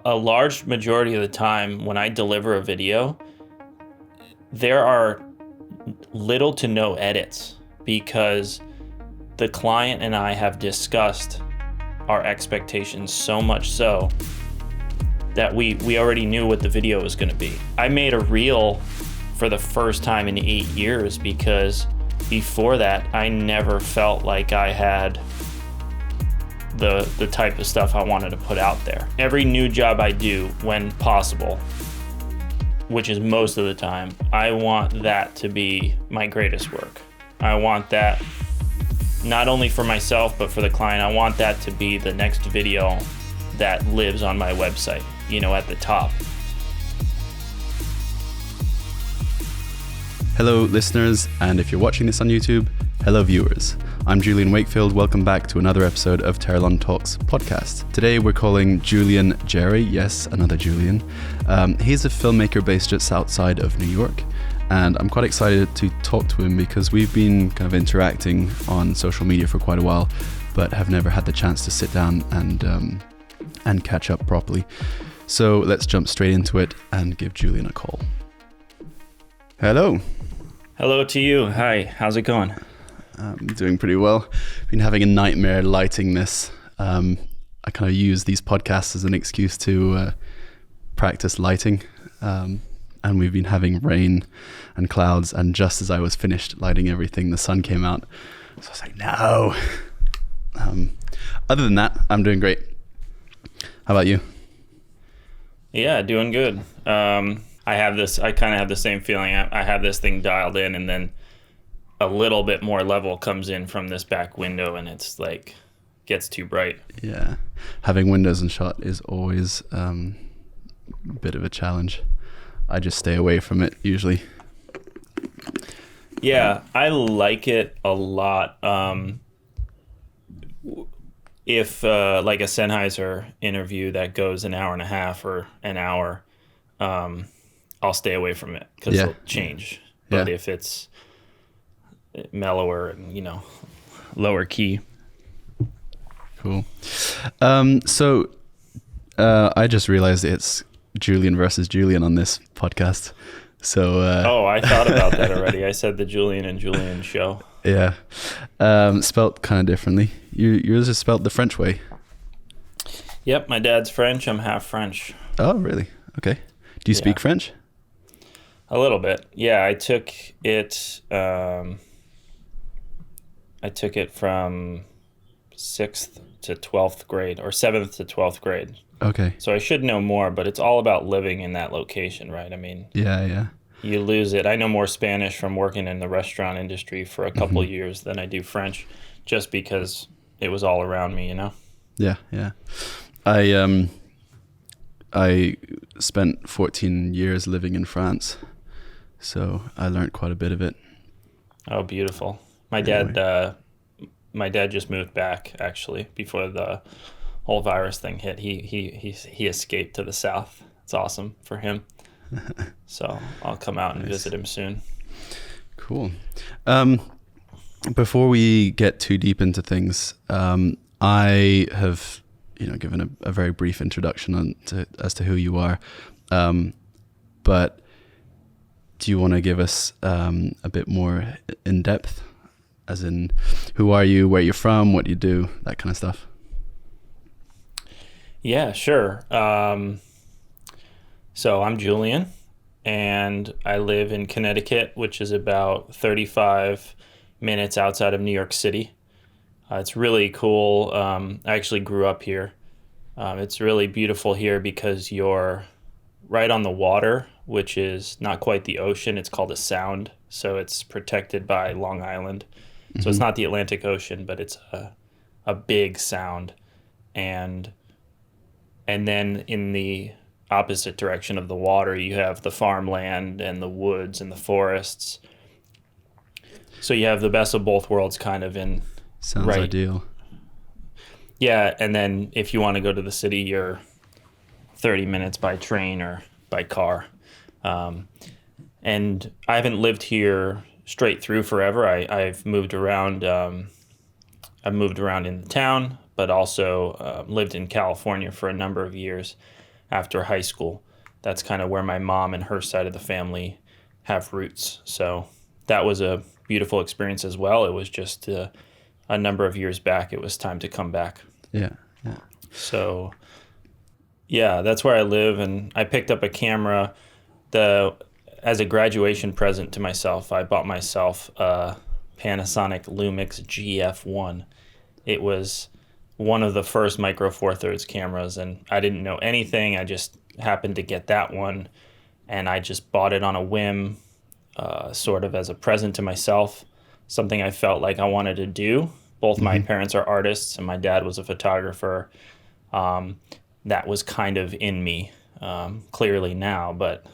a large majority of the time when I deliver a video, there are little to no edits because the client and I have discussed our expectations so much so that we already knew what the video was going to be. I made a reel for the first time in 8 years because before that I never felt like I had the type of stuff I wanted to put out there. Every new job I do, when possible, which is most of the time, I want that to be my greatest work. I want that not only for myself, but for the client. I want that to be the next video that lives on my website, at the top. Hello listeners, and if you're watching this on YouTube, hello viewers. I'm Julian Wakefield. Welcome back to another episode of Teralon Talks podcast. Today we're calling Julien Jarry, yes, another Julian. He's a filmmaker based just outside of New York, and I'm quite excited to talk to him because we've been kind of interacting on social media for quite a while, but have never had the chance to sit down and catch up properly. So let's jump straight into it and give Julian a call. Hello. Hello to you. Hi, how's it going? I'm doing pretty well. Been having a nightmare lighting this. I kind of use these podcasts as an excuse to practice lighting. And we've been having rain and clouds. And just as I was finished lighting everything, the sun came out. So I was like, no. Other than that, I'm doing great. How about you? Yeah, doing good. I kind of have the same feeling. I have this thing dialed in, and then a little bit more level comes in from this back window, and it's like gets too bright. Yeah, having windows in shot is always a bit of a challenge. I just stay away from it usually. Yeah, I like it a lot. If like a Sennheiser interview that goes an hour and a half or an hour, I'll stay away from it because it'll change. But if it's mellower and lower key. Cool. So I just realized it's Julian versus Julian on this podcast. So I thought about that already. I said the Julian and Julian show. Yeah. Spelt kind of differently. Yours is spelt the French way. Yep, my dad's French. I'm half French. Oh, really? Okay. Do you speak French? A little bit. Yeah, I took it from 6th to 12th grade, or 7th to 12th grade. Okay. So I should know more, but it's all about living in that location, right? I mean, yeah. You lose it. I know more Spanish from working in the restaurant industry for a couple years than I do French, just because it was all around me, Yeah. I spent 14 years living in France, so I learned quite a bit of it. Oh, beautiful. My dad just moved back actually before the whole virus thing hit. He escaped to the south. It's awesome for him. So I'll come out and visit him soon. Cool. Before we get too deep into things, I have given a very brief introduction as to who you are, but do you want to give us a bit more in depth, as in who are you, where you're from, what you do, that kind of stuff? Yeah, sure. So I'm Julian, and I live in Connecticut, which is about 35 minutes outside of New York City. It's really cool. I actually grew up here. It's really beautiful here because you're right on the water, which is not quite the ocean. It's called a sound, so it's protected by Long Island. So it's not the Atlantic Ocean, but it's a big sound. And then in the opposite direction of the water, you have the farmland and the woods and the forests. So you have the best of both worlds kind of in. Sounds ideal. Yeah, and then if you want to go to the city, you're 30 minutes by train or by car. And I haven't lived here straight through forever. I've moved around. I've moved around in the town, but also lived in California for a number of years. after high school. That's kind of where my mom and her side of the family have roots. So that was a beautiful experience as well. It was just a number of years back. It was time to come back. Yeah. Yeah. So yeah, that's where I live. And I picked up a camera as a graduation present to myself. I bought myself a Panasonic Lumix GF1. It was one of the first Micro Four Thirds cameras, and I didn't know anything. I just happened to get that one, and I just bought it on a whim, sort of as a present to myself, something I felt like I wanted to do. Both my parents are artists, and my dad was a photographer. That was kind of in me, clearly now, but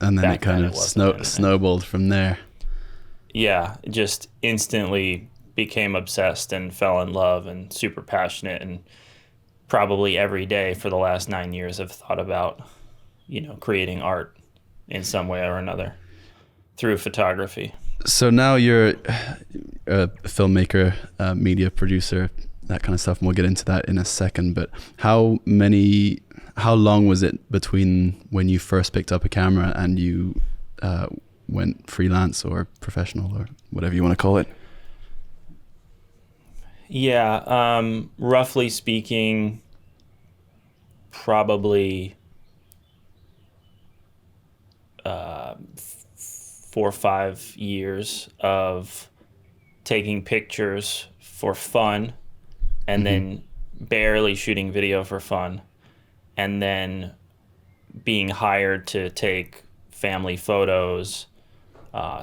And then back it kind then of it wasn't. snowballed from there. Yeah, just instantly became obsessed and fell in love and super passionate, and probably every day for the last 9 years have thought about, creating art in some way or another through photography. So now you're a filmmaker, media producer, that kind of stuff, and we'll get into that in a second. But how long was it between when you first picked up a camera and you went freelance or professional or whatever you want to call it? Yeah, roughly speaking, probably 4 or 5 years of taking pictures for fun, and then barely shooting video for fun, and then being hired to take family photos,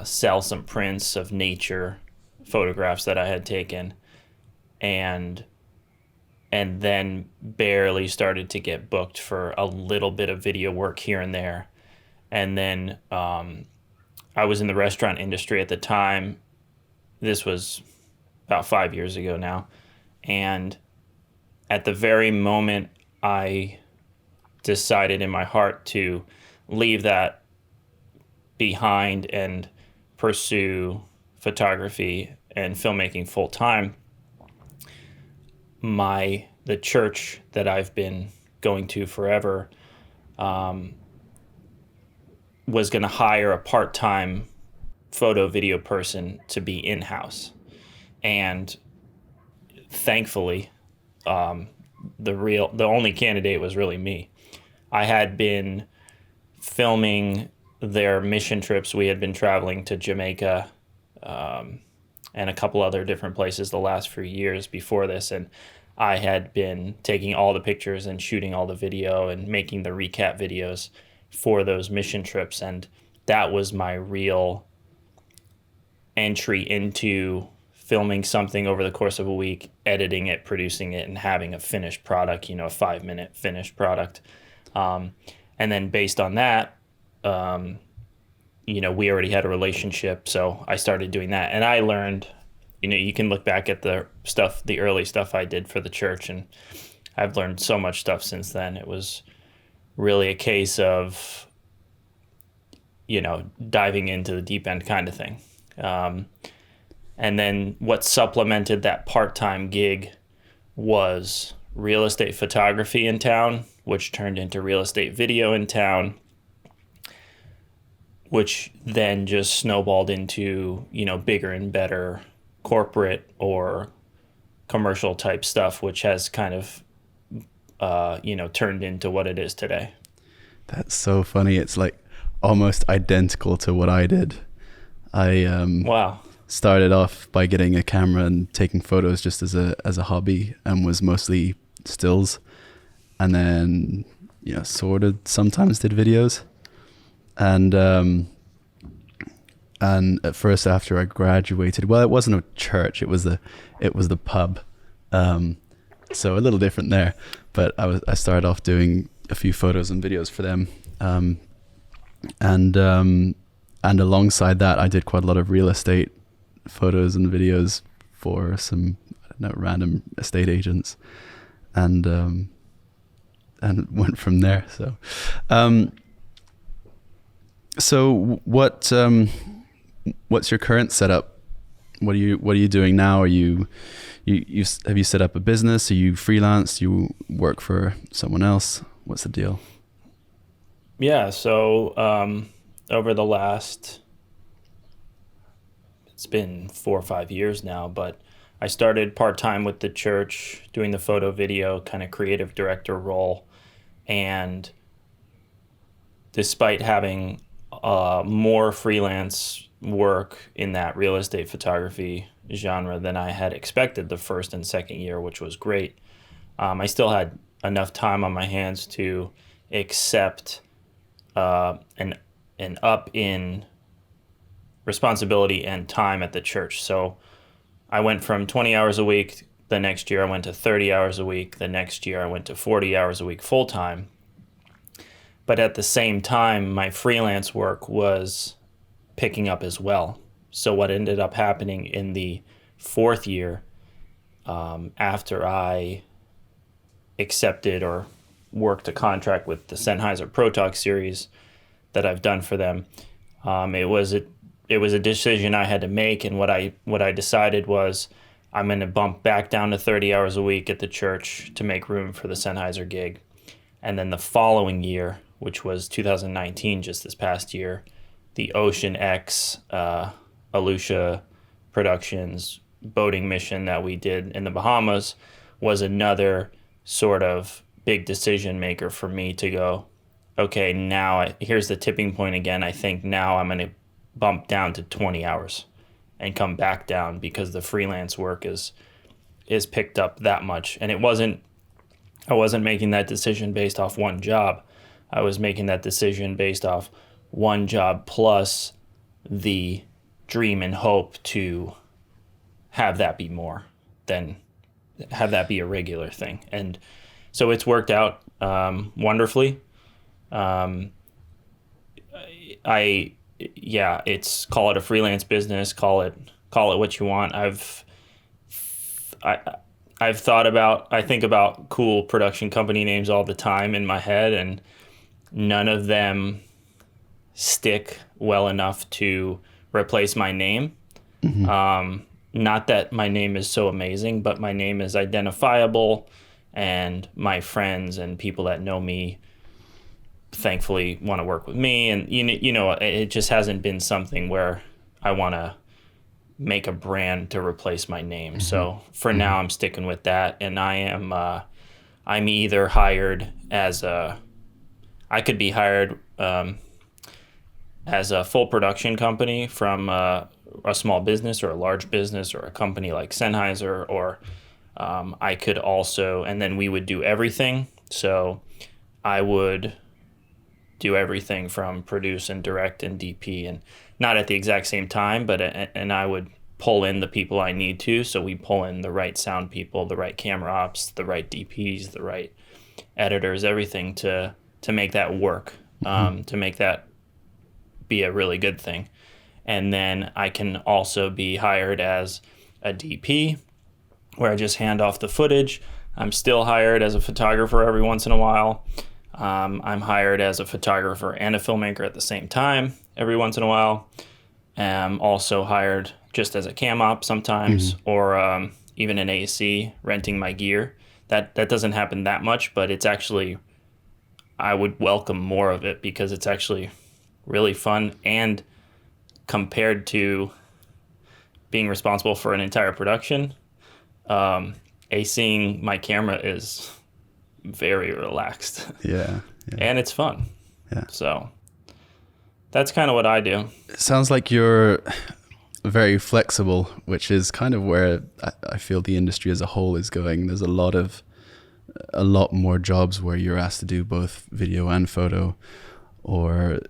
sell some prints of nature photographs that I had taken, and then barely started to get booked for a little bit of video work here and there. And then I was in the restaurant industry at the time. This was about 5 years ago now. And at the very moment I decided in my heart to leave that behind and pursue photography and filmmaking full time, the church that I've been going to forever was going to hire a part-time photo video person to be in-house. And thankfully, the only candidate was really me. I had been filming their mission trips. We had been traveling to Jamaica and a couple other different places the last few years before this, and I had been taking all the pictures and shooting all the video and making the recap videos for those mission trips. And that was my real entry into filming something over the course of a week, editing it, producing it, and having a finished product, a 5-minute finished product. And then based on that, we already had a relationship, so I started doing that. And I learned, you can look back at the early stuff I did for the church, and I've learned so much stuff since then. It was really a case of, diving into the deep end kind of thing. And then what supplemented that part-time gig was real estate photography in town, which turned into real estate video in town, which then just snowballed into, bigger and better corporate or commercial type stuff, which has kind of, turned into what it is today. That's so funny. It's like almost identical to what I did. Wow. Started off by getting a camera and taking photos just as a hobby, and was mostly stills, and then sort of sometimes did videos, and at first after I graduated, well, it wasn't a church, it was the pub, so a little different there, but I started off doing a few photos and videos for them, and alongside that I did quite a lot of real estate photos and videos for some, I don't know, random estate agents, and went from there. So what's your current setup? What are you doing now? Are you have you set up a business? Are you freelance? Do you work for someone else? What's the deal? Yeah, so over the last, it's been 4 or 5 years now, but I started part-time with the church doing the photo video kind of creative director role. And despite having more freelance work in that real estate photography genre than I had expected the first and second year, which was great, I still had enough time on my hands to accept an up in responsibility and time at the church. So I went from 20 hours a week. The next year I went to 30 hours a week. The next year I went to 40 hours a week full time. But at the same time, my freelance work was picking up as well. So what ended up happening in the fourth year, after I accepted or worked a contract with the Sennheiser Pro Talk series that I've done for them, it was a decision I had to make, and what I decided was I'm going to bump back down to 30 hours a week at the church to make room for the Sennheiser gig. And then the following year, which was 2019, just this past year, the Ocean X Aleutian Productions boating mission that we did in the Bahamas was another sort of big decision maker for me to go, okay, now here's the tipping point again. I think now I'm going to bump down to 20 hours and come back down because the freelance work is picked up that much. And I wasn't making that decision based off one job. I was making that decision based off one job plus the dream and hope to have that be more than have that be a regular thing. And so it's worked out wonderfully. It's, call it a freelance business, call it what you want. I think about cool production company names all the time in my head, and none of them stick well enough to replace my name. Mm-hmm. Not that my name is so amazing, but my name is identifiable, and my friends and people that know me thankfully want to work with me. And it just hasn't been something where I want to make a brand to replace my name. Mm-hmm. So for mm-hmm. now I'm sticking with that. And I'm either hired I could be hired as a full production company from a small business or a large business or a company like Sennheiser, or I could also, and then we would do everything. So I would do everything from produce and direct and DP, and not at the exact same time, and I would pull in the people I need to. So we pull in the right sound people, the right camera ops, the right DPs, the right editors, everything to make that work, to make that be a really good thing. And then I can also be hired as a DP, where I just hand off the footage. I'm still hired as a photographer every once in a while. I'm hired as a photographer and a filmmaker at the same time every once in a while. I'm also hired just as a cam op sometimes, mm-hmm. or even an AC, renting my gear. That doesn't happen that much, but it's actually, I would welcome more of it because it's actually really fun. And compared to being responsible for an entire production, ACing my camera is very relaxed. Yeah. And it's fun. Yeah. So that's kind of what I do. It sounds like you're very flexible, which is kind of where I feel the industry as a whole is going. There's a lot more jobs where you're asked to do both video and photo, or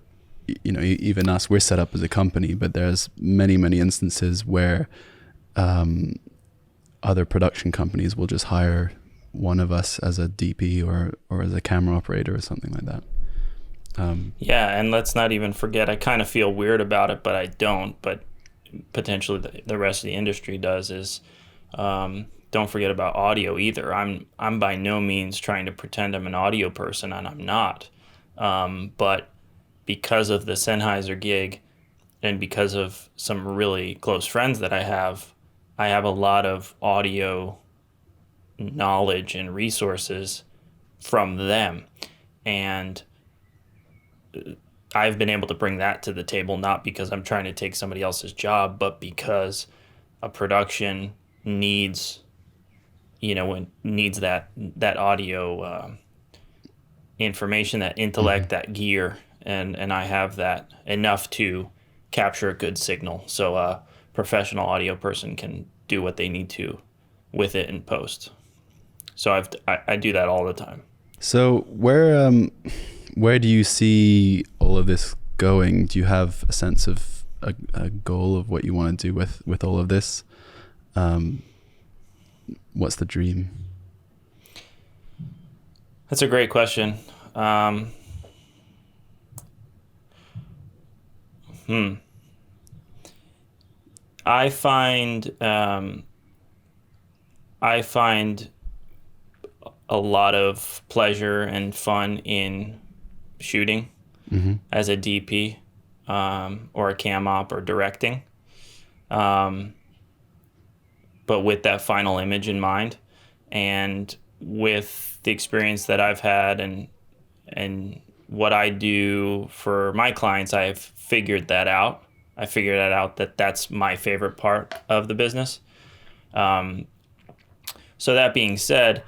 even us, we're set up as a company, but there's many instances where other production companies will just hire one of us as a DP or as a camera operator or something like that. Yeah, and let's not even forget, I kind of feel weird about it, but I don't, but potentially the rest of the industry does, is don't forget about audio either. I'm by no means trying to pretend I'm an audio person, and I'm not. But because of the Sennheiser gig and because of some really close friends that I have a lot of audio knowledge and resources from them. And I've been able to bring that to the table, not because I'm trying to take somebody else's job, but because a production needs, needs that audio information, that intellect, that gear, and I have that enough to capture a good signal, so a professional audio person can do what they need to with it in post. So I do that all the time. So where do you see all of this going? Do you have a sense of a goal of what you want to do with all of this? What's the dream? That's a great question. I find a lot of pleasure and fun in shooting as a DP, or a cam op or directing, but with that final image in mind. And with the experience that I've had and what I do for my clients, I've figured that out. I figured that that's my favorite part of the business. So that being said,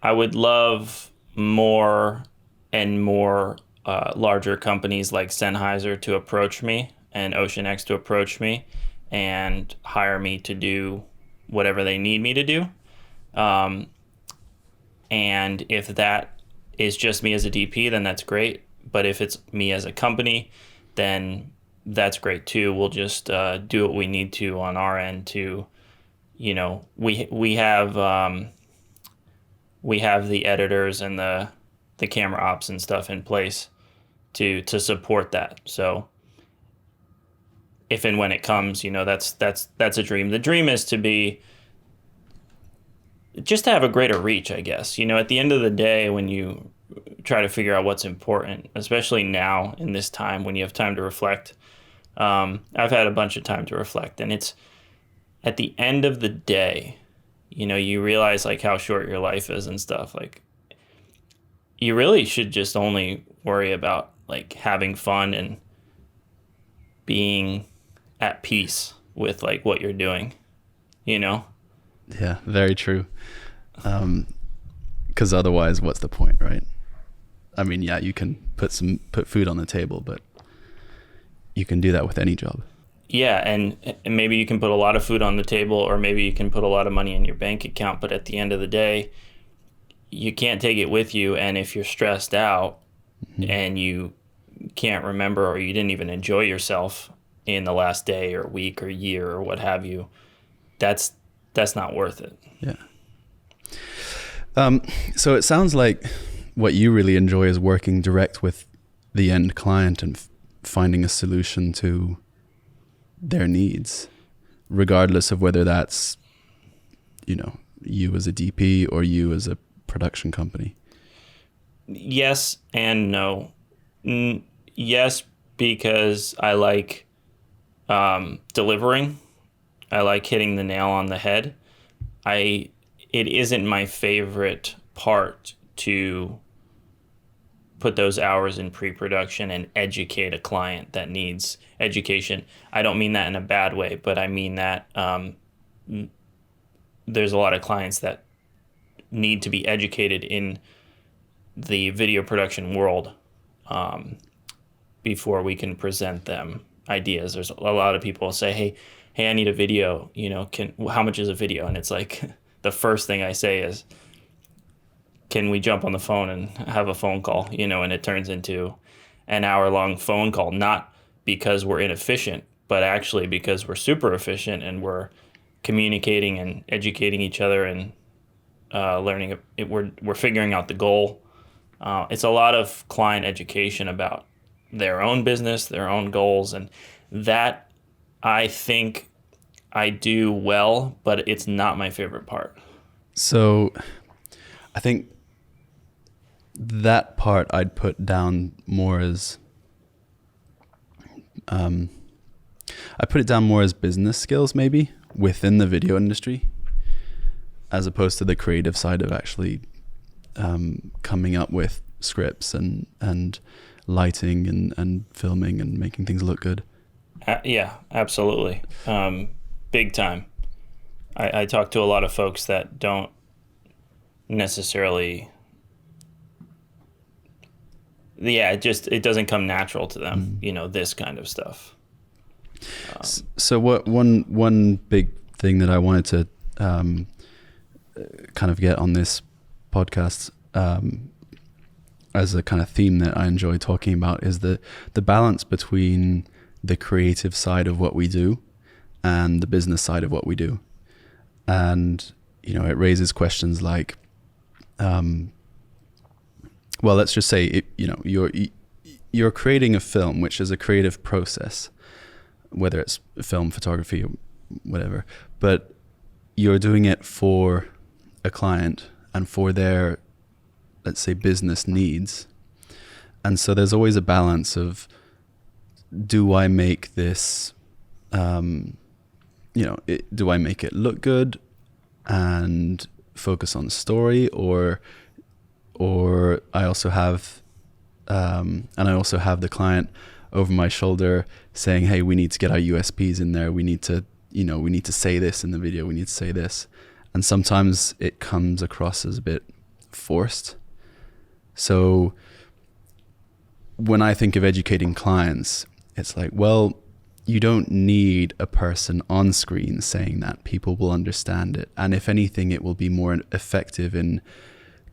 I would love more and more larger companies like Sennheiser to approach me and OceanX to approach me and hire me to do whatever they need me to do. And if that is just me as a DP, then that's great. But if it's me as a company, then that's great too. We'll just do what we need to on our end to, we have the editors and the camera ops and stuff in place to support that. So if and when it comes, that's a dream. The dream is to have a greater reach, I guess. At the end of the day, when you try to figure out what's important, especially now in this time when you have time to reflect, I've had a bunch of time to reflect, and it's at the end of the day, you realize like how short your life is and stuff. Like, you really should just only worry about like having fun and being at peace with like what you're doing, Yeah, very true. 'Cause otherwise, what's the point, right? I mean, yeah, you can put food on the table, but you can do that with any job. Yeah, and maybe you can put a lot of food on the table, or maybe you can put a lot of money in your bank account, but at the end of the day, you can't take it with you. And if you're stressed out and you can't remember, or you didn't even enjoy yourself in the last day or week or year or what have you, that's not worth it. Yeah. So it sounds like what you really enjoy is working direct with the end client and finding a solution to their needs, regardless of whether that's, you as a DP or you as a production company. Yes and no. Yes, because I like delivering. I like hitting the nail on the head. It isn't my favorite part to put those hours in pre-production and educate a client that needs education. I don't mean that in a bad way, but I mean that there's a lot of clients that need to be educated in the video production world before we can present them ideas. There's a lot of people say, hey, I need a video, how much is a video? And it's like, the first thing I say is, can we jump on the phone and have a phone call? And it turns into an hour-long phone call, not because we're inefficient, but actually because we're super efficient and we're communicating and educating each other and learning. We're figuring out the goal. It's a lot of client education about their own business, their own goals, and that I think I do well, but it's not my favorite part. So I think that part I'd put down more as I put it down more as business skills, maybe within the video industry, as opposed to the creative side of actually coming up with scripts and lighting and filming and making things look good. Yeah, absolutely. Big time. I talk to a lot of folks that don't necessarily, it doesn't come natural to them, this kind of stuff. So one big thing that I wanted to kind of get on this podcast as a kind of theme that I enjoy talking about is the balance between the creative side of what we do and the business side of what we do. And, it raises questions like, well, let's just say, you're creating a film, which is a creative process, whether it's film, photography, or whatever, but you're doing it for a client and for their, let's say, business needs. And so there's always a balance of, do I make this, do I make it look good and focus on the story, or I also have, and I also have the client over my shoulder saying, hey, we need to get our USPs in there. We need to, we need to say this in the video. We need to say this. And sometimes it comes across as a bit forced. So when I think of educating clients, it's like, well, you don't need a person on screen saying that. People will understand it. And if anything, it will be more effective in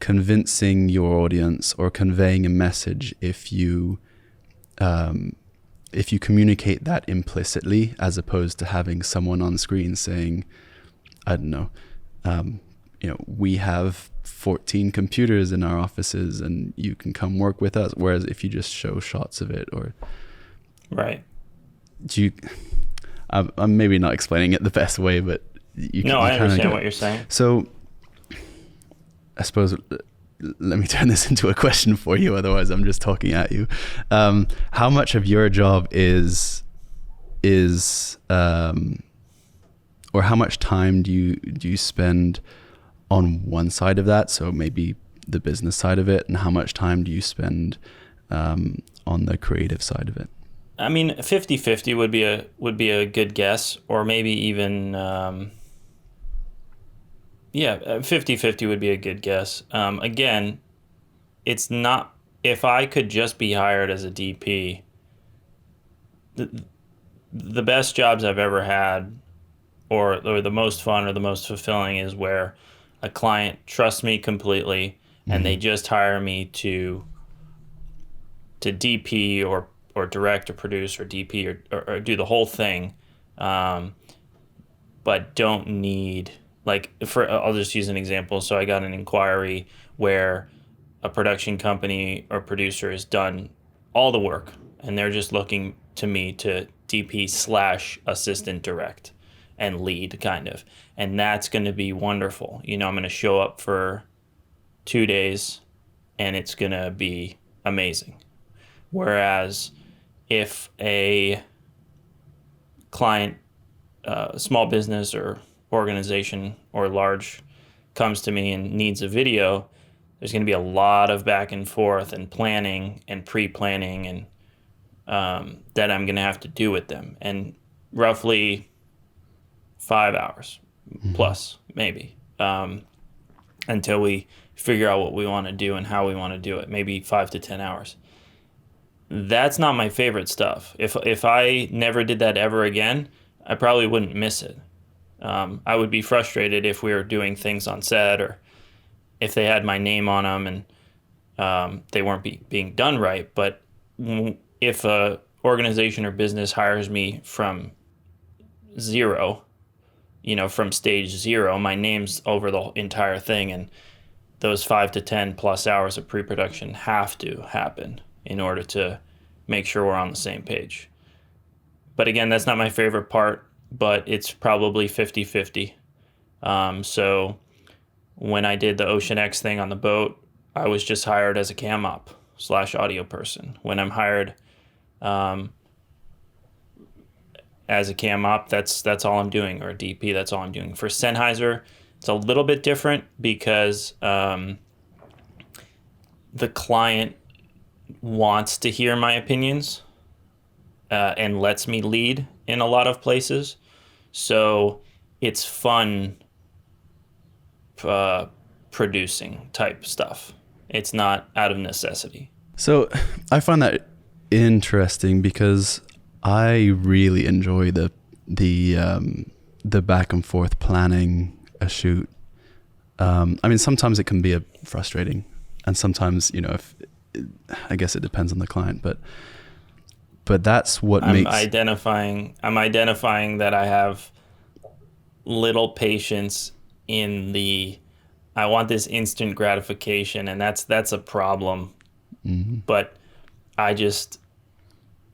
convincing your audience or conveying a message if you communicate that implicitly, as opposed to having someone on screen saying, I don't know, we have 14 computers in our offices and you can come work with us. Whereas if you just show shots of it, or right. I'm maybe not explaining it the best way, but I understand what you're saying. So I suppose, let me turn this into a question for you. Otherwise I'm just talking at you. How much of your job is or how much time do you spend on one side of that? So maybe the business side of it, and how much time do you spend on the creative side of it? I mean, 50-50 would be a good guess, or maybe even 50-50 would be a good guess. Again, it's not, if I could just be hired as a DP, the best jobs I've ever had, or the most fun or the most fulfilling, is where a client trusts me completely and they just hire me to DP or direct or produce or DP or do the whole thing, but don't need, I'll just use an example. So I got an inquiry where a production company or producer has done all the work and they're just looking to me to DP / assistant direct and lead, kind of. And that's going to be wonderful. I'm going to show up for 2 days and it's going to be amazing. Whereas if a client, small business or organization or large, comes to me and needs a video, there's going to be a lot of back and forth and planning and pre-planning and that I'm going to have to do with them. And roughly 5 hours plus, maybe, until we figure out what we want to do and how we want to do it, maybe 5 to 10 hours. That's not my favorite stuff. If I never did that ever again, I probably wouldn't miss it. I would be frustrated if we were doing things on set, or if they had my name on them and they weren't being done right. But if a organization or business hires me from zero, from stage zero, my name's over the entire thing, and those 5 to 10 plus hours of pre-production have to happen in order to make sure we're on the same page. But again, that's not my favorite part, but it's probably 50-50. So when I did the Ocean X thing on the boat, I was just hired as a cam op / audio person. When I'm hired as a cam op, that's all I'm doing, or a DP, that's all I'm doing. For Sennheiser, it's a little bit different because the client wants to hear my opinions and lets me lead in a lot of places. So it's fun producing type stuff. It's not out of necessity. So I find that interesting because I really enjoy the back and forth planning a shoot. I mean, sometimes it can be frustrating, and sometimes, if I guess it depends on the client, but that's what I'm makes identifying that I have little patience in the I want this instant gratification, and that's a problem. But I just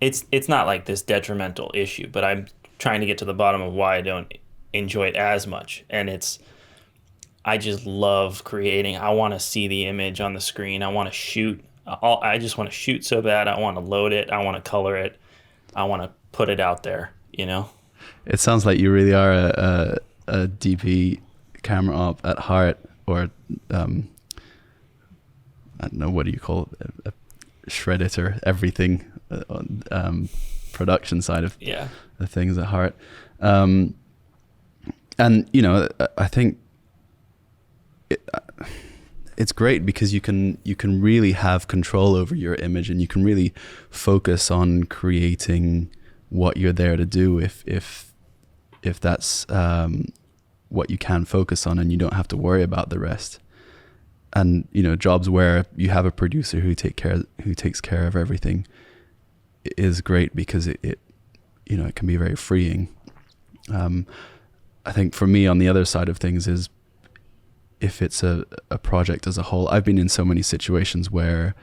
it's not like this detrimental issue, but I'm trying to get to the bottom of why I don't enjoy it as much. And I just love creating. I want to see the image on the screen. I want to shoot. I just want to shoot so bad. I want to load it. I want to color it. I want to put it out there, It sounds like you really are a DP camera op at heart, or I don't know, what do you call it? A shredditor, everything, production side of the things at heart. And I think it's great because you can really have control over your image, and you can really focus on creating what you're there to do if that's what you can focus on, and you don't have to worry about the rest. And jobs where you have a producer who takes care of everything is great because it can be very freeing. I think for me, on the other side of things, is if it's a project as a whole, I've been in so many situations where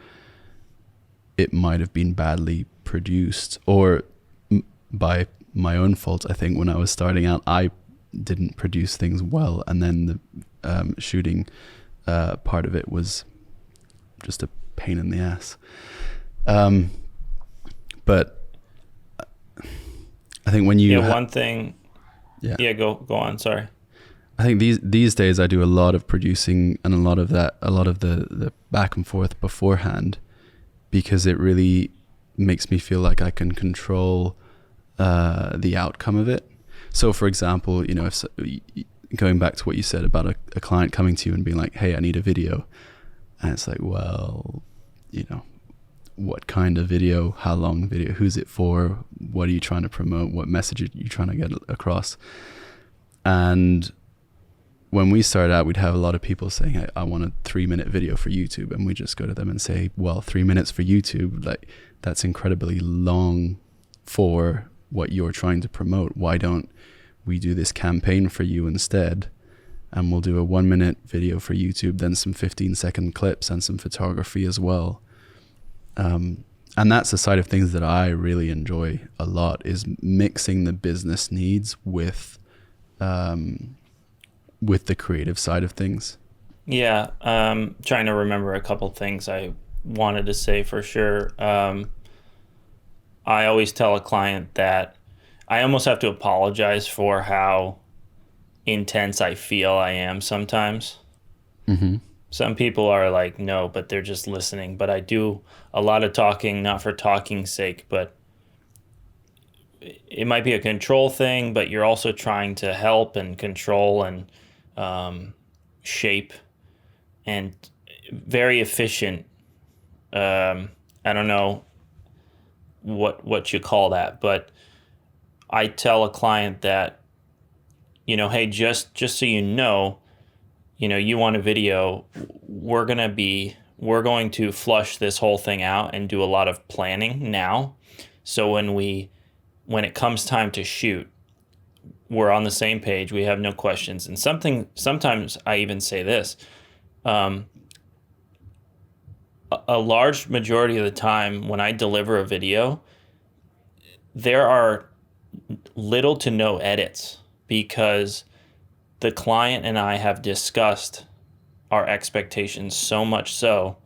it might have been badly produced, or by my own fault. I think when I was starting out, I didn't produce things well, and then the shooting part of it was just a pain in the ass. But I think when you one thing. Yeah, go on. Sorry. I think these days I do a lot of producing and a lot of the back and forth beforehand, because it really makes me feel like I can control the outcome of it. So, for example, if going back to what you said about a client coming to you and being like, "Hey, I need a video," and it's like, well, what kind of video, how long video, who's it for, what are you trying to promote, what message are you trying to get across? And when we started out, we'd have a lot of people saying, "Hey, I want a 3-minute video for YouTube," and we just go to them and say, "Well, 3 minutes for YouTube, like, that's incredibly long for what you're trying to promote. Why don't we do this campaign for you instead? And we'll do a 1-minute video for YouTube, then some 15-second clips and some photography as well." And that's the side of things that I really enjoy a lot, is mixing the business needs with the creative side of things. Yeah, trying to remember a couple things I wanted to say for sure. I always tell a client that I almost have to apologize for how intense I feel I am sometimes. Mm-hmm. Some people are like, no, but they're just listening. But I do a lot of talking, not for talking's sake, but it might be a control thing, but you're also trying to help and control and shape, and very efficient. I don't know what you call that, but I tell a client that, hey, just so you know, you want a video, we're going to flush this whole thing out and do a lot of planning now. So when it comes time to shoot, we're on the same page. We have no questions. And sometimes I even say this, a large majority of the time when I deliver a video, there are little to no edits, because the client and I have discussed our expectations so much so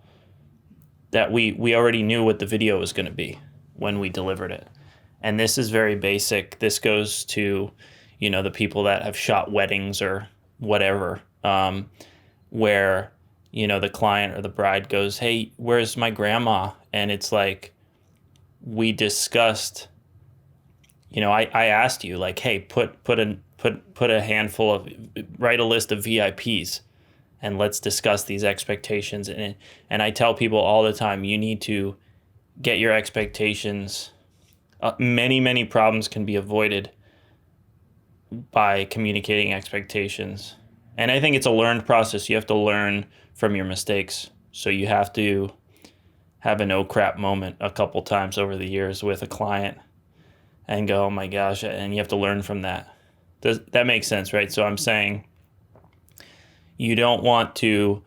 that we already knew what the video was going to be when we delivered it. And this is very basic. This goes to, the people that have shot weddings or whatever, where the client or the bride goes, "Hey, where's my grandma?" And it's like, we discussed, I asked you, like, "Hey, put a handful of, write a list of VIPs and let's discuss these expectations." And I tell people all the time, you need to get your expectations. Many problems can be avoided by communicating expectations. And I think it's a learned process. You have to learn from your mistakes. So you have to have an oh crap moment a couple times over the years with a client and go, oh my gosh, and you have to learn from that. That makes sense, right? So I'm saying you don't want to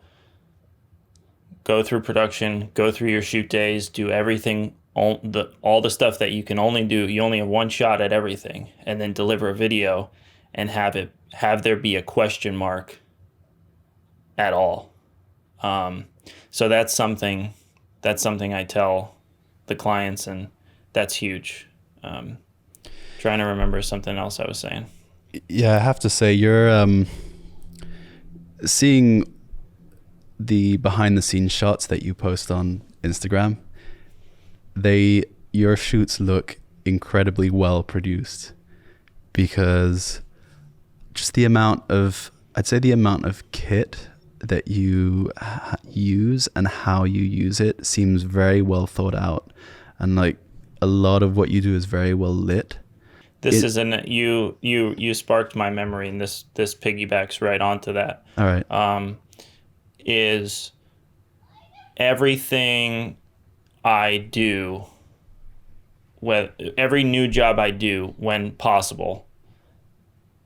go through production, go through your shoot days, do everything, all the stuff that you can only do. You only have one shot at everything, and then deliver a video and have there be a question mark at all. So that's something I tell the clients, and that's huge. Trying to remember something else I was saying. Yeah, I have to say, you're seeing the behind the scenes shots that you post on Instagram. Your shoots look incredibly well produced, because just the amount of kit that you use and how you use it seems very well thought out, and like a lot of what you do is very well lit. You sparked my memory, and this piggybacks right onto that. All right. Is everything I do, every new job I do when possible,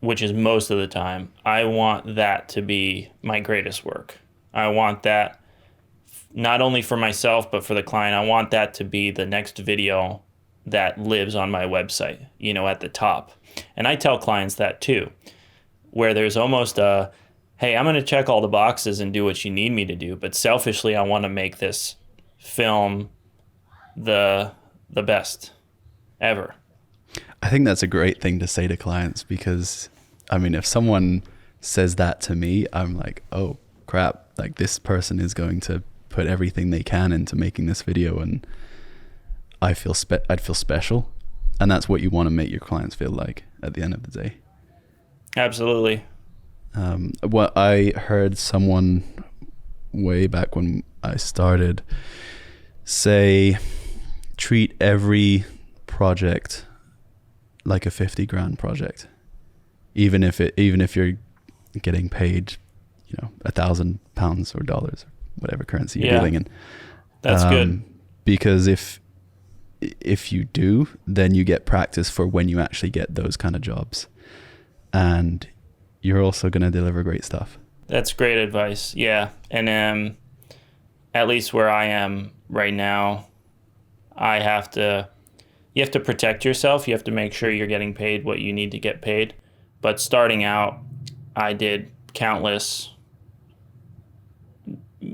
which is most of the time, I want that to be my greatest work. I want that not only for myself, but for the client. I want that to be the next video that lives on my website, at the top. And I tell clients that too, where there's almost a, hey, I'm going to check all the boxes and do what you need me to do, but selfishly, I want to make this film the best ever. I think that's a great thing to say to clients, because I mean, if someone says that to me, I'm like, oh crap, like this person is going to put everything they can into making this video, and I'd feel special. And that's what you want to make your clients feel like at the end of the day. Absolutely. What I heard someone way back when I started say, treat every project like a 50 grand project, even if you're getting paid, £1,000 or dollars, or whatever currency you're dealing in. That's good. Because if you do, then you get practice for when you actually get those kind of jobs, and you're also going to deliver great stuff. That's great advice. Yeah. And at least where I am right now, you have to protect yourself. You have to make sure you're getting paid what you need to get paid. But starting out, I did countless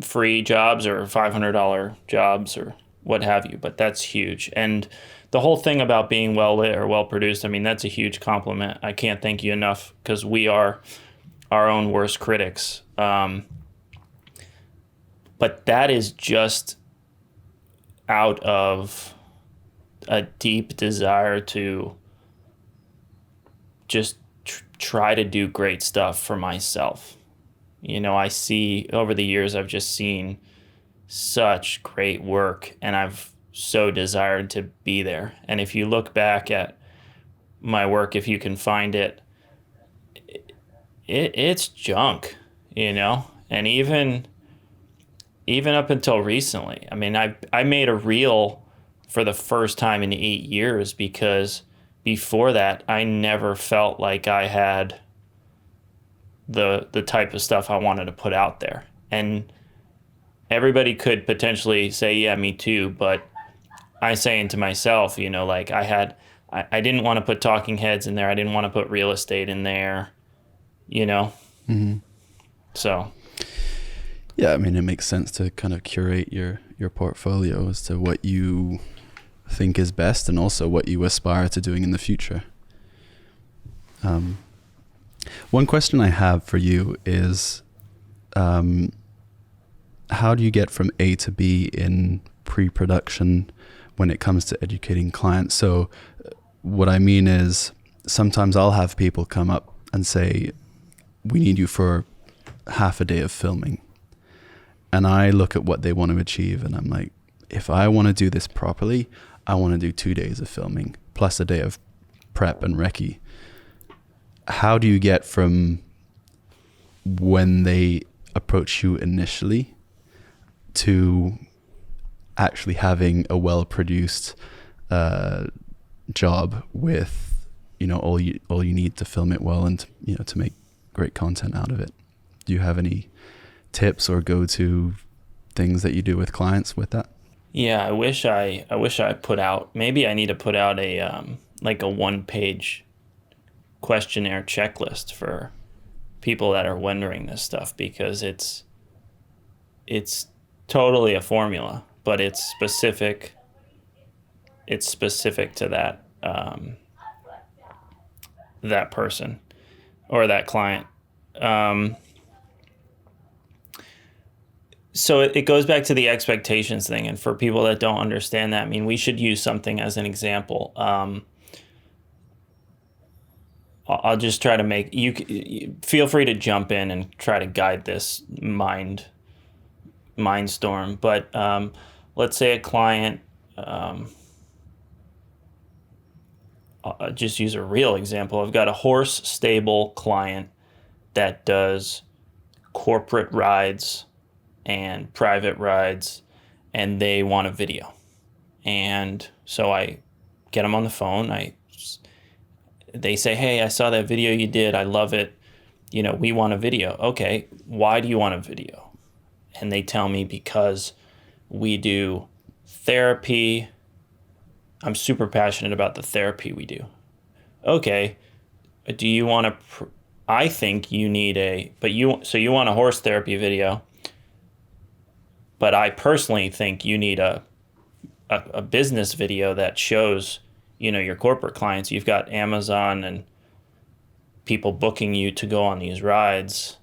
free jobs or $500 jobs or what have you, but that's huge. And the whole thing about being well lit or well produced, I mean, that's a huge compliment. I can't thank you enough, because we are our own worst critics. But that is just out of a deep desire to just try to do great stuff for myself. I see over the years, I've just seen such great work, and I've so desired to be there. And if you look back at my work, if you can find it, it's junk, and even up until recently. I mean, I made a reel for the first time in 8 years, because before that, I never felt like I had the type of stuff I wanted to put out there. And everybody could potentially say, yeah, me too. But I saying to myself, like I didn't want to put talking heads in there. I didn't want to put real estate in there, Mm-hmm. So. Yeah, I mean, it makes sense to kind of curate your portfolio as to what you think is best, and also what you aspire to doing in the future. One question I have for you is, how do you get from A to B in pre-production when it comes to educating clients? So what I mean is sometimes I'll have people come up and say, we need you for half a day of filming. And I look at what they want to achieve and I'm like, if I want to do this properly, I want to do 2 days of filming plus a day of prep and recce. How do you get from when they approach you initially to actually having a well-produced job with, all you need to film it well and to make great content out of it? Do you have any tips or go-to things that you do with clients with that? Yeah, I wish I put out, maybe I need to put out a like a 1-page questionnaire checklist for people that are wondering this stuff, because it's totally a formula, but it's specific to that person or that client. So it goes back to the expectations thing. And for people that don't understand that, I mean, we should use something as an example. I'll just try to make you feel free to jump in and try to guide this mindstorm. But let's say a client, I'll just use a real example. I've got a horse stable client that does corporate rides and private rides, and they want a video. And so I get them on the phone. They say, hey, I saw that video you did. I love it. We want a video. Okay, why do you want a video? And they tell me, because we do therapy. I'm super passionate about the therapy we do. Okay, do you want to, I think you need so you want a horse therapy video, but I personally think you need a business video that shows, your corporate clients. You've got Amazon and people booking you to go on these rides.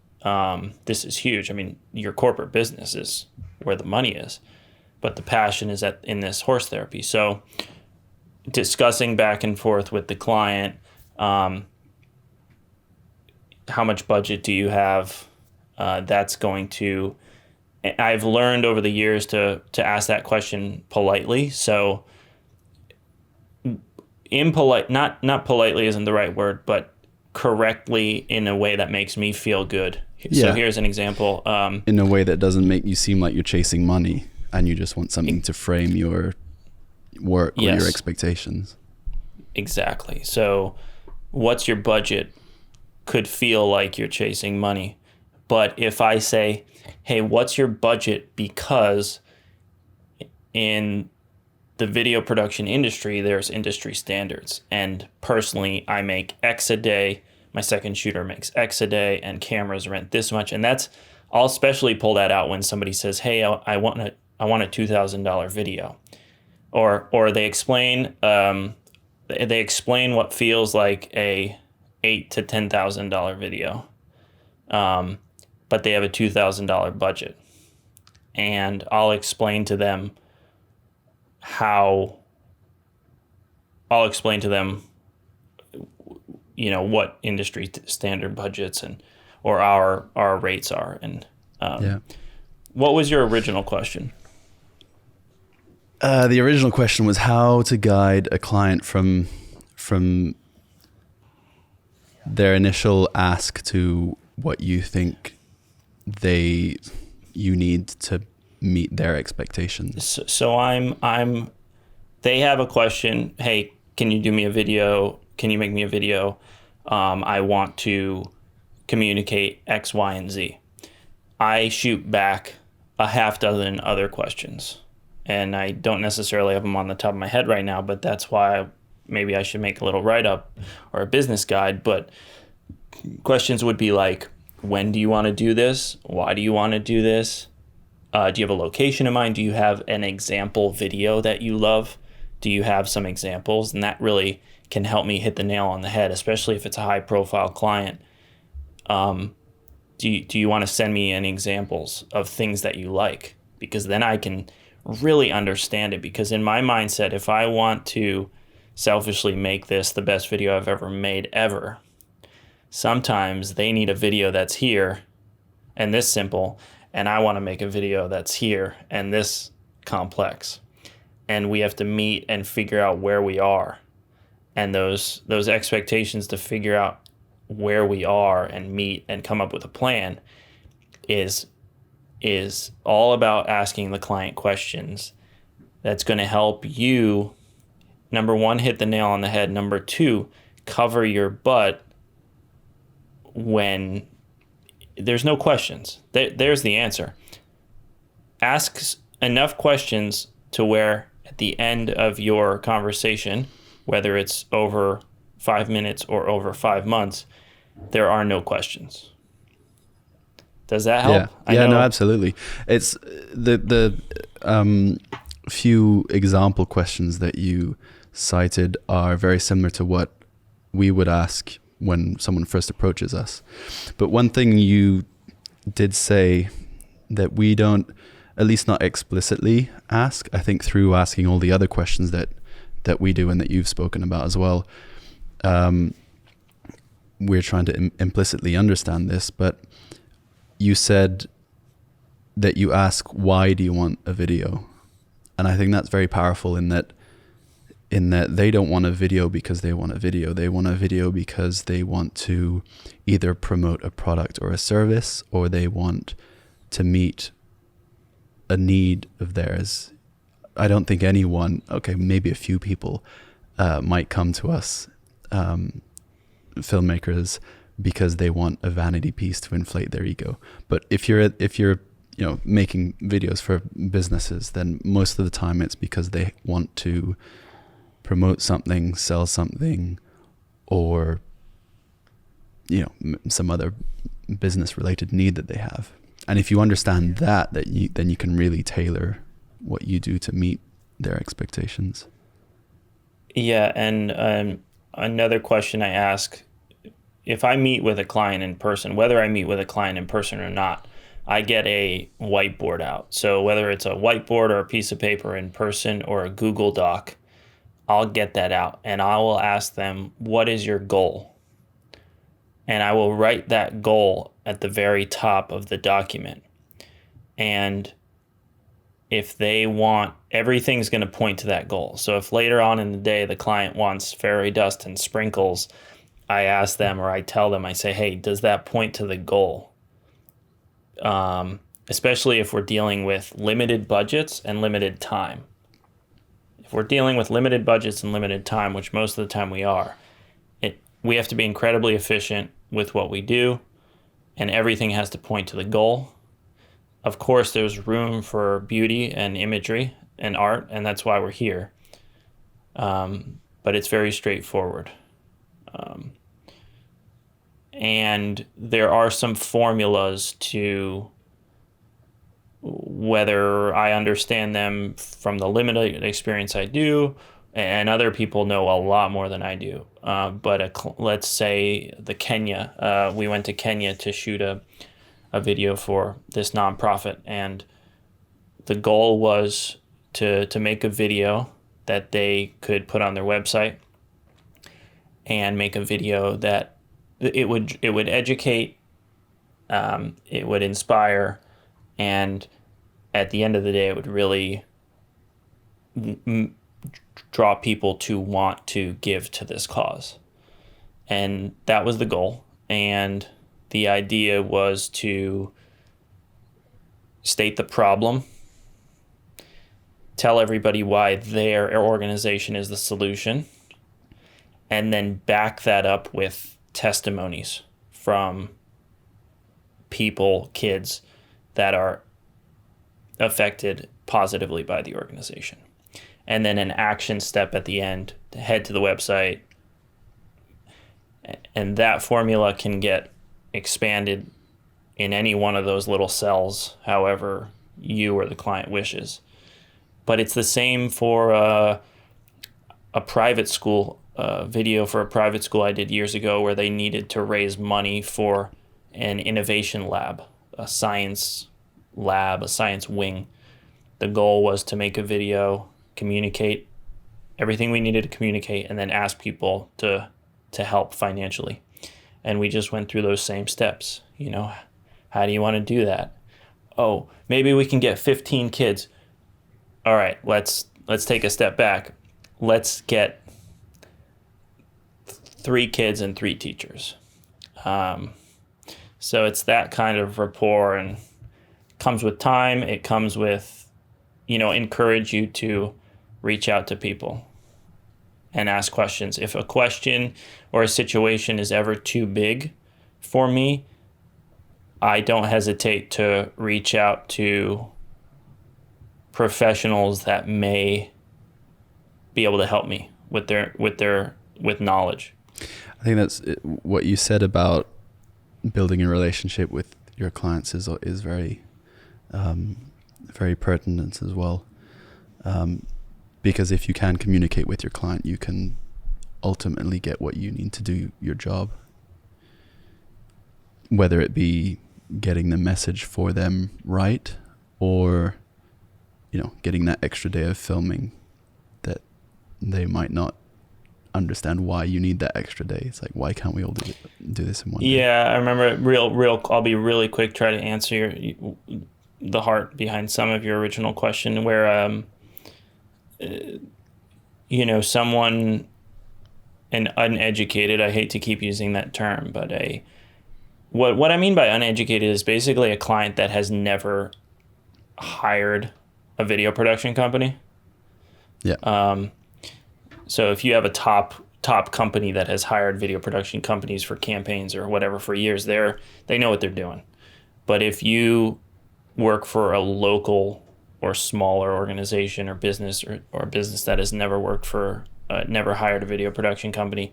This is huge. I mean, your corporate business is where the money is, but the passion is in this horse therapy. So discussing back and forth with the client, how much budget do you have? That's going to, I've learned over the years to ask that question politely. So impolite, not politely isn't the right word, but correctly in a way that makes me feel good. Yeah. So here's an example. In a way that doesn't make you seem like you're chasing money and you just want something to frame your work or your expectations. Exactly. So what's your budget could feel like you're chasing money. But if I say, hey, what's your budget? Because in the video production industry, there's industry standards. And personally, I make X a day. My second shooter makes X a day, and cameras rent this much. And I'll especially pull that out when somebody says, hey, I want a $2,000 video. Or they explain what feels like a $8,000 to $10,000 video. But they have a $2,000 budget. And I'll explain to them what industry standard budgets or our rates are. And What was your original question? The original question was how to guide a client from their initial ask to what you think you need to meet their expectations. So they have a question. Hey, can you do me a video? Can you make me a video? I want to communicate X, Y, and Z. I shoot back a half dozen other questions, and I don't necessarily have them on the top of my head right now, but that's why maybe I should make a little write-up or a business guide. But questions would be like, when do you want to do this? Why do you want to do this? Do you have a location in mind? Do you have an example video that you love? Do you have some examples? And that really can help me hit the nail on the head, especially if it's a high-profile client. Do do you want to send me any examples of things that you like? Because then I can really understand it. Because in my mindset, if I want to selfishly make this the best video I've ever made ever, sometimes they need a video that's here and this simple, and I want to make a video that's here and this complex. And we have to meet and figure out where we are. And those expectations to figure out where we are and meet and come up with a plan is all about asking the client questions that's going to help you, number one, hit the nail on the head. Number two, cover your butt when there's no questions. There's the answer. Ask enough questions to where at the end of your conversation, whether it's over 5 minutes or over 5 months, there are no questions. Does that help? Yeah, no, absolutely. It's the few example questions that you cited are very similar to what we would ask when someone first approaches us. But one thing you did say that we don't, at least not explicitly ask, I think through asking all the other questions that we do and that you've spoken about as well, we're trying to implicitly understand this, but you said that you ask, why do you want a video? And I think that's very powerful in that they don't want a video because they want a video. They want a video because they want to either promote a product or a service, or they want to meet a need of theirs. I don't think anyone, okay, maybe a few people might come to us, filmmakers, because they want a vanity piece to inflate their ego. But if you're making videos for businesses, then most of the time it's because they want to promote something, sell something, or some other business related need that they have. And if you understand then you can really tailor what you do to meet their expectations. Yeah, and another question I ask, if I meet with a client in person, whether I meet with a client in person or not, I get a whiteboard out. So whether it's a whiteboard or a piece of paper in person or a Google Doc, I'll get that out and I will ask them, what is your goal? And I will write that goal at the very top of the document. And if they want, everything's going to point to that goal. So if later on in the day the client wants fairy dust and sprinkles, I ask them, or I tell them, I say, hey, does that point to the goal? Especially if we're dealing with limited budgets and limited time. If we're dealing with limited budgets and limited time, which most of the time we are, we have to be incredibly efficient with what we do, and everything has to point to the goal. Of course, there's room for beauty and imagery and art, and that's why we're here. But it's very straightforward. And there are some formulas to whether I understand them from the limited experience I do, and other people know a lot more than I do. But let's say Kenya, we went to Kenya to shoot a video for this nonprofit, and the goal was to make a video that they could put on their website and make a video that it would educate, it would inspire, and at the end of the day, it would really draw people to want to give to this cause. And that was the goal. And the idea was to state the problem, tell everybody why their organization is the solution, and then back that up with testimonies from people, kids that are affected positively by the organization. And then an action step at the end to head to the website. And that formula can get expanded in any one of those little cells, however you or the client wishes. But it's the same for a private school, video for a private school I did years ago where they needed to raise money for an innovation lab, a science lab, a science wing. The goal was to make a video, communicate everything we needed to communicate, and then ask people to help financially. And we just went through those same steps. How do you want to do that? Oh, maybe we can get 15 kids. All right, let's take a step back. Let's get 3 kids and 3 teachers. So it's that kind of rapport, and comes with time. It comes with, encourage you to reach out to people and ask questions. If a question or a situation is ever too big for me, I don't hesitate to reach out to professionals that may be able to help me with knowledge. I think that's what you said about building a relationship with your clients is very, very pertinent as well. Because if you can communicate with your client, you can ultimately get what you need to do your job. Whether it be getting the message for them right, or, getting that extra day of filming that they might not understand why you need that extra day. It's like, why can't we all do this in one day? Yeah, I remember I'll be really quick, try to answer the heart behind some of your original question, where someone, an uneducated, I hate to keep using that term, but what I mean by uneducated is basically a client that has never hired a video production company. Yeah. So if you have a top company that has hired video production companies for campaigns or whatever for years, they know what they're doing. But if you work for a local or smaller organization or business or business that has never hired a video production company,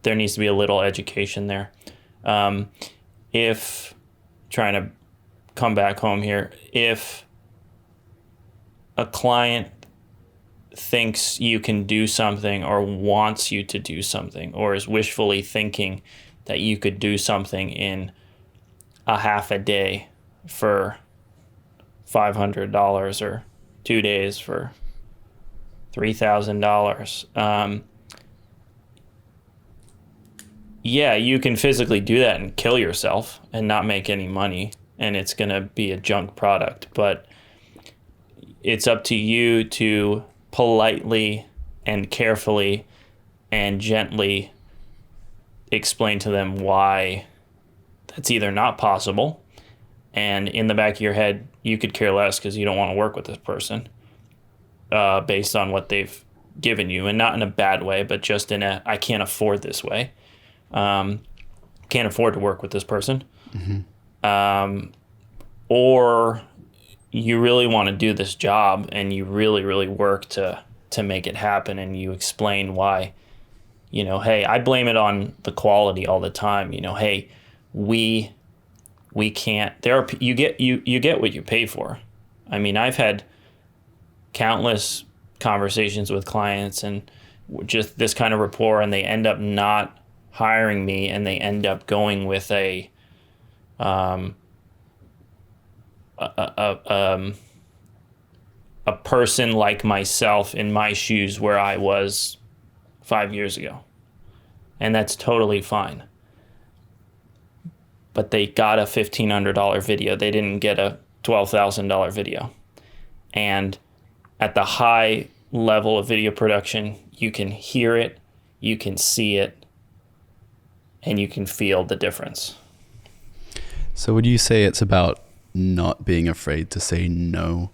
there needs to be a little education there. If trying to come back home here, if a client thinks you can do something or wants you to do something or is wishfully thinking that you could do something in a half a day for $500 or 2 days for $3,000, yeah, you can physically do that and kill yourself and not make any money, and it's going to be a junk product. But it's up to you to politely and carefully and gently explain to them why that's either not possible, and in the back of your head, you could care less because you don't want to work with this person based on what they've given you, and not in a bad way, but just in a, I can't afford this way. Can't afford to work with this person. Mm-hmm. Or you really want to do this job and you really, really work to make it happen, and you explain why, hey, I blame it on the quality all the time. Hey, we can't, you get what you pay for. I mean, I've had countless conversations with clients and just this kind of rapport, and they end up not hiring me, and they end up going with a person like myself in my shoes where I was 5 years ago. And that's totally fine. But they got a $1,500 video. They didn't get a $12,000 video. And at the high level of video production, you can hear it, you can see it, and you can feel the difference. So would you say it's about not being afraid to say no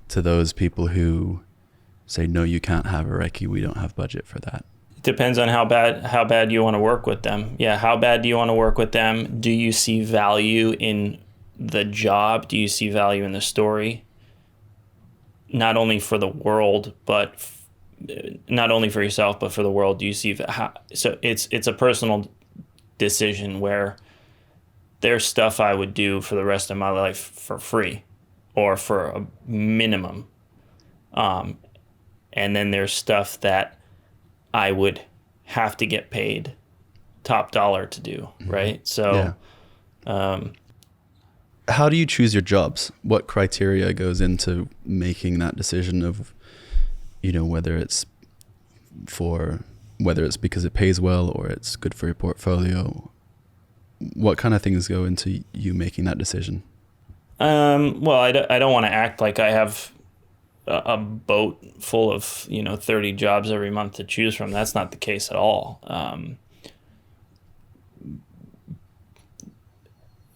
to those people who say, no, you can't have a recce, we don't have budget for that? It depends on how bad you want to work with them. Yeah, how bad do you want to work with them? Do you see value in the job? Do you see value in the story? Not only for the world, but not only for yourself, but for the world. Do you see so it's a personal decision where there's stuff I would do for the rest of my life for free or for a minimum. And then there's stuff that I would have to get paid top dollar to do, right? So How do you choose your jobs? What criteria goes into making that decision of, whether it's because it pays well or it's good for your portfolio? What kind of things go into you making that decision? Well, I don't want to act like I have a boat full of 30 jobs every month to choose from. That's not the case at all.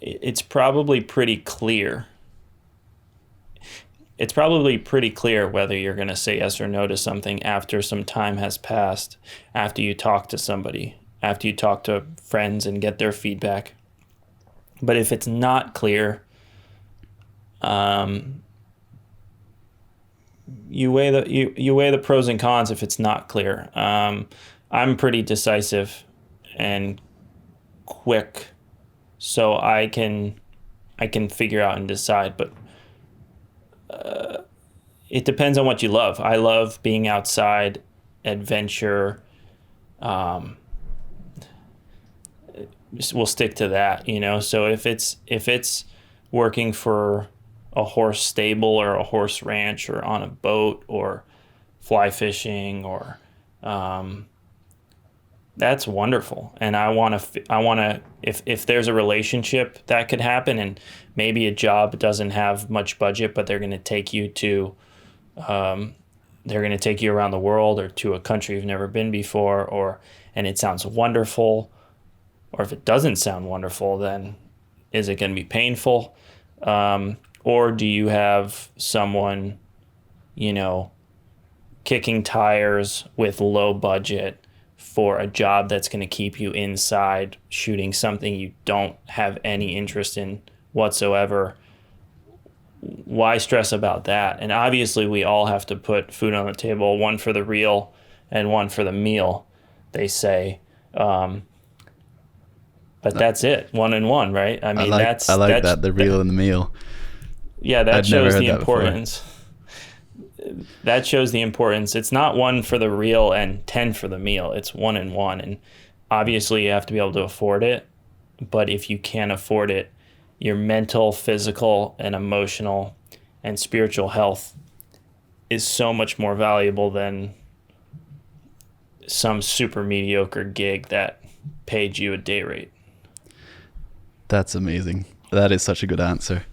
It's probably pretty clear. It's probably pretty clear whether you're going to say yes or no to something after some time has passed, after you talk to somebody, after you talk to friends and get their feedback. But if it's not clear, you weigh the pros and cons if it's not clear. I'm pretty decisive and quick, so I can figure out and decide. But it depends on what you love. I love being outside, adventure. We'll stick to that, So if it's working for a horse stable or a horse ranch or on a boat or fly fishing or that's wonderful. And I want to if there's a relationship that could happen, and maybe a job doesn't have much budget, but they're going to take you around the world or to a country you've never been before, and it sounds wonderful. Or if it doesn't sound wonderful, then is it going to be painful? Or do you have someone, kicking tires with low budget for a job that's going to keep you inside shooting something you don't have any interest in whatsoever? Why stress about that? And obviously we all have to put food on the table, one for the reel and one for the meal, they say. But that's it, 1 and 1, right? I mean, that's the reel and the meal. Yeah, that shows the importance. That shows the importance. It's not 1 for the reel and 10 for the meal. It's 1 and 1. And obviously you have to be able to afford it. But if you can't afford it, your mental, physical, and emotional and spiritual health is so much more valuable than some super mediocre gig that paid you a day rate. That's amazing. That is such a good answer.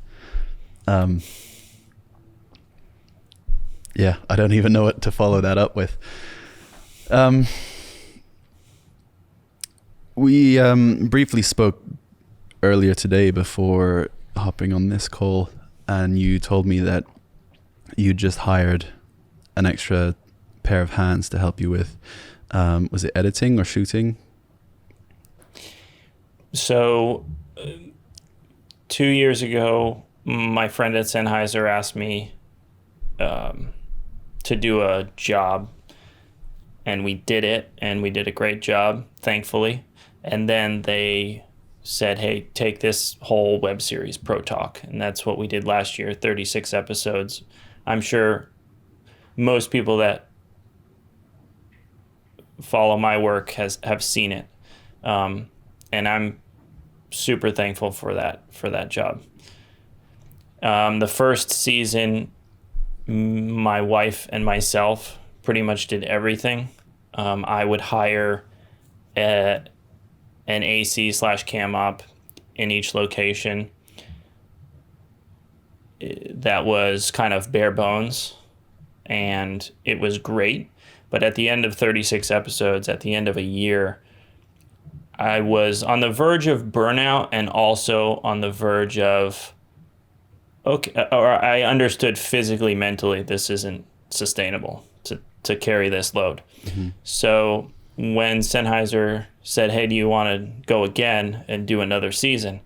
Yeah, I don't even know what to follow that up with. We briefly spoke earlier today before hopping on this call, and you told me that you just hired an extra pair of hands to help you with, was it editing or shooting? So 2 years ago, my friend at Sennheiser asked me to do a job, and we did it, and we did a great job, thankfully. And then they said, hey, take this whole web series, Pro Talk. And that's what we did last year, 36 episodes. I'm sure most people that follow my work have seen it. And I'm super thankful for that job. The first season, my wife and myself pretty much did everything. I would hire an AC/cam op in each location. That was kind of bare bones, and it was great. But at the end of 36 episodes, at the end of a year, I was on the verge of burnout and also on the verge of, I understood physically, mentally, this isn't sustainable to carry this load. Mm-hmm. So when Sennheiser said, hey, do you want to go again and do another season?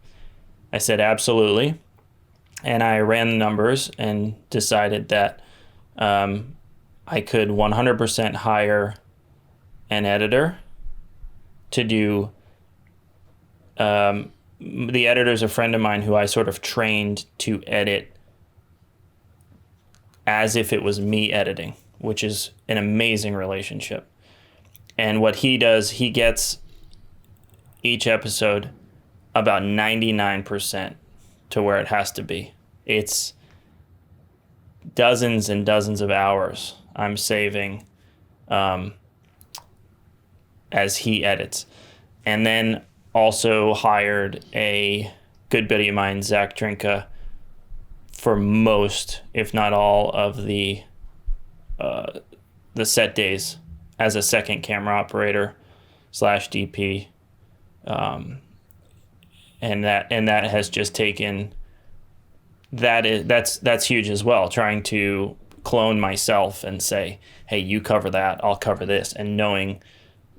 I said, absolutely. And I ran the numbers and decided that I could 100% hire an editor to do. The editor's a friend of mine who I sort of trained to edit as if it was me editing, which is an amazing relationship. And what he does, he gets each episode about 99% to where it has to be. It's dozens and dozens of hours I'm saving as he edits. And then also hired a good buddy of mine, Zach Trinka, for most, if not all, of the set days as a second camera operator / DP. And that has just taken, that's huge as well, trying to clone myself and say, hey, you cover that, I'll cover this, and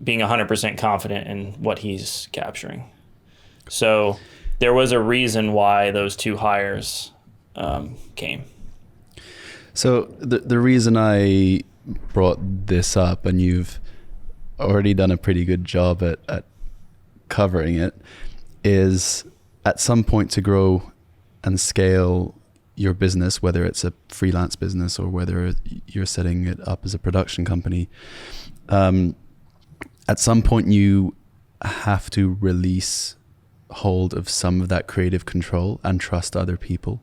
being 100% confident in what he's capturing. So there was a reason why those two hires came. So the reason I brought this up, and you've already done a pretty good job at covering it, is at some point to grow and scale your business, whether it's a freelance business or whether you're setting it up as a production company, at some point you have to release hold of some of that creative control and trust other people.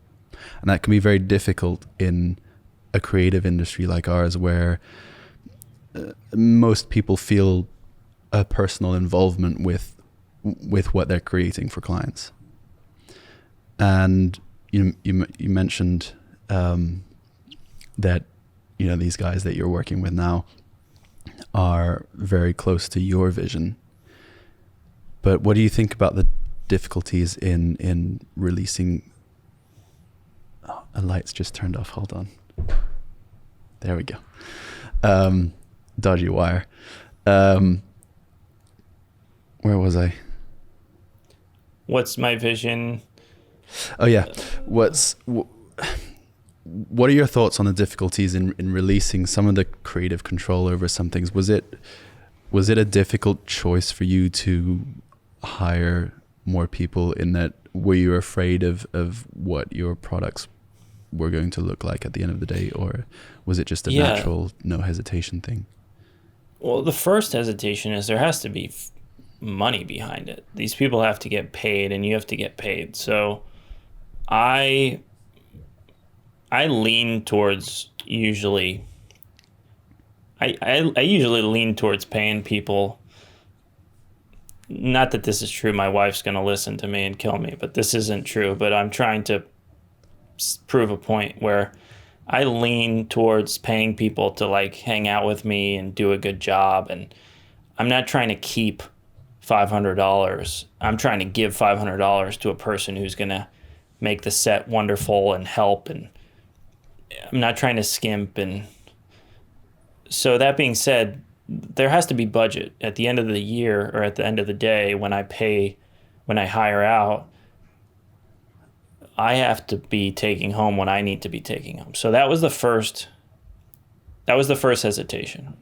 And that can be very difficult in a creative industry like ours, where most people feel a personal involvement with what they're creating for clients. And you mentioned that these guys that you're working with now are very close to your vision. But what do you think about the difficulties in releasing? Oh, a light's just turned off. Hold on. There we go. Dodgy wire. Where was I? What's my vision? Oh yeah. What are your thoughts on the difficulties in releasing some of the creative control over some things? Was it a difficult choice for you to hire more people, in that were you afraid of what your products were going to look like at the end of the day, or was it just a natural no hesitation thing? Well, the first hesitation is there has to be money behind it. These people have to get paid, and you have to get paid. So I lean towards I usually lean towards paying people. Not that this is true. My wife's going to listen to me and kill me, but this isn't true. But I'm trying to prove a point where I lean towards paying people to hang out with me and do a good job. And I'm not trying to keep $500. I'm trying to give $500 to a person who's going to make the set wonderful and help. And I'm not trying to skimp. And so that being said, there has to be budget at the end of the year, or at the end of the day when I hire out. I have to be taking home what I need to be taking home. So that was the first hesitation.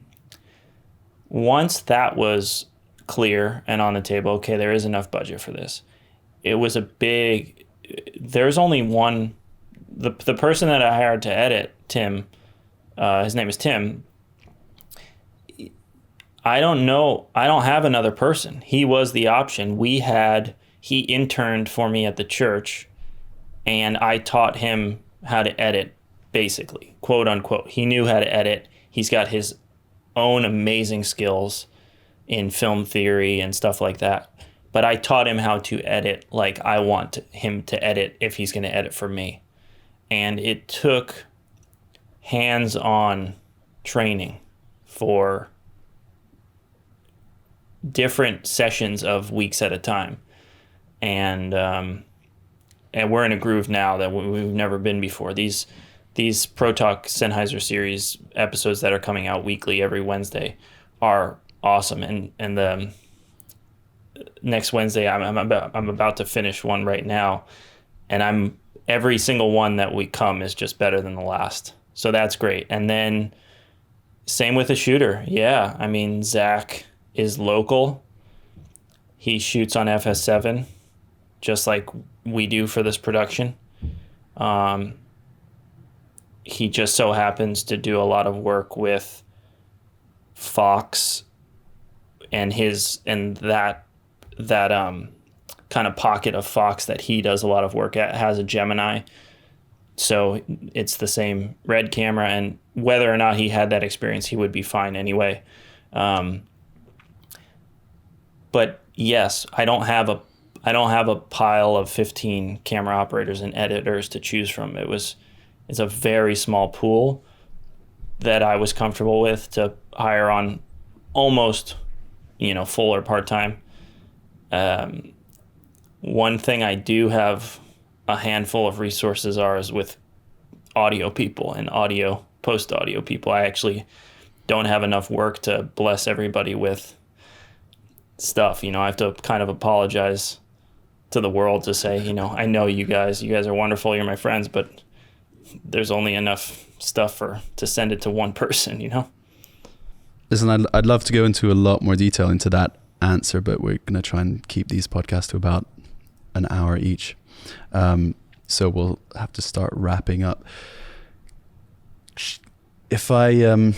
Once that was clear and on the table, okay, there is enough budget for this. There's only one, the person that I hired to edit, Tim, his name is Tim. I don't have another person. He was the option. He interned for me at the church, and I taught him how to edit, basically, quote unquote. He knew how to edit. He's got his own amazing skills in film theory and stuff like that. But I taught him how to edit like I want him to edit if he's going to edit for me. And it took hands-on training for different sessions of weeks at a time. And we're in a groove now that we've never been before. These Pro Talk Sennheiser series episodes that are coming out weekly every Wednesday are awesome. And the next Wednesday, I'm about to finish one right now, and every single one that we come is just better than the last. So that's great. And then same with the shooter. Yeah, I mean, Zach is local. He shoots on FS7, just like we do for this production. He just so happens to do a lot of work with Fox and that kind of pocket of Fox that he does a lot of work at has a Gemini. So it's the same red camera, and whether or not he had that experience, he would be fine anyway. But yes, I don't have a pile of 15 camera operators and editors to choose from. It's a very small pool that I was comfortable with to hire on almost, full or part-time. One thing I do have a handful of resources is with audio people and post-audio people. I actually don't have enough work to bless everybody with stuff. I have to kind of apologize to the world to say, I know you guys are wonderful, you're my friends, but there's only enough stuff to send it to one person, Listen, I'd love to go into a lot more detail into that answer, but we're going to try and keep these podcasts to about an hour each. So we'll have to start wrapping up. If I'm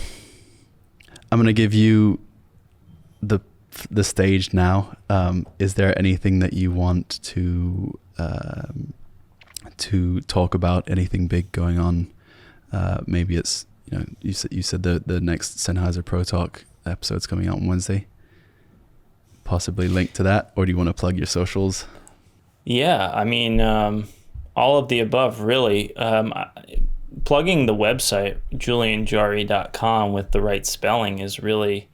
going to give you the stage now. Is there anything that you want to talk about? Anything big going on? Maybe it's you said the next Sennheiser Pro Talk episode's coming out on Wednesday. Possibly linked to that, or do you want to plug your socials? Yeah, I mean, all of the above, really. Plugging the website, julianjarry.com, with the right spelling is really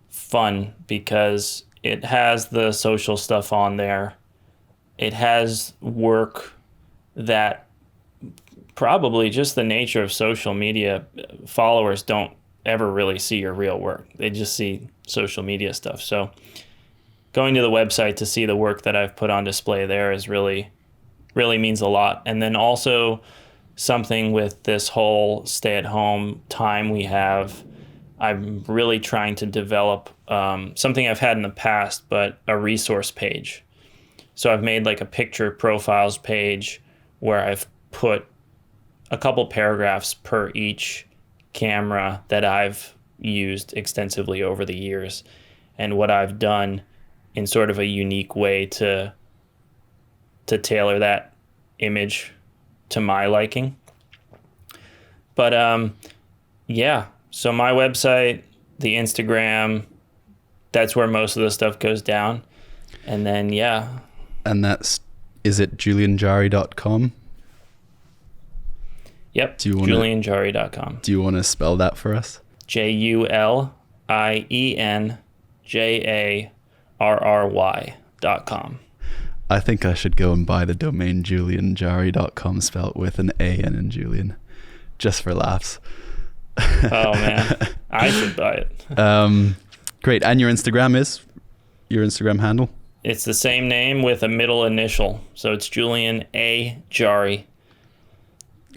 fun because it has the social stuff on there. It has work that probably just the nature of social media, followers don't ever really see your real work. They just see social media stuff. So going to the website to see the work that I've put on display there is really means a lot. And then also something with this whole stay-at-home time we have, I'm really trying to develop something I've had in the past, but a resource page. So I've made like a picture profiles page where I've put a couple paragraphs per each camera that I've used extensively over the years, and what I've done in sort of a unique way to tailor that image to my liking. But yeah, so my website, the Instagram, that's where most of the stuff goes down. And then, yeah. And is it julianjarry.com? Yep, julianjarry.com. Do you want to spell that for us? JulienJarry.com. I think I should go and buy the domain julianjarry.com spelled with an A and in Julian, just for laughs. Oh man, I should buy it. Great. And your Instagram handle? It's the same name with a middle initial. So it's Julian A. Jarry.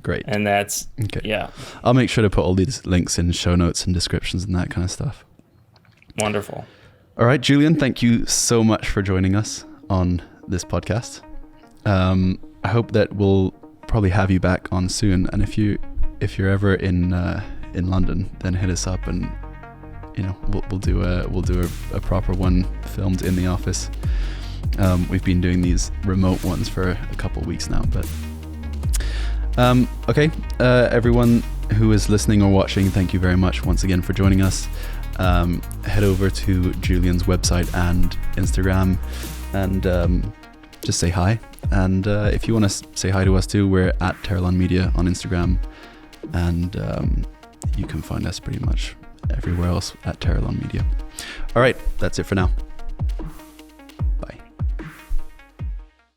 Great. And that's, okay. Yeah. I'll make sure to put all these links in show notes and descriptions and that kind of stuff. Wonderful. All right, Julian, thank you so much for joining us on this podcast. I hope that we'll probably have you back on soon. And if you're ever in London, then hit us up and we'll do a proper one filmed in the office. We've been doing these remote ones for a couple of weeks now, but okay, everyone who is listening or watching, thank you very much once again for joining us. Head over to Julian's website and Instagram and just say hi. And if you want to say hi to us too, we're at Teralon Media on Instagram, and you can find us pretty much everywhere else at Teralon Media. All right, that's it for now.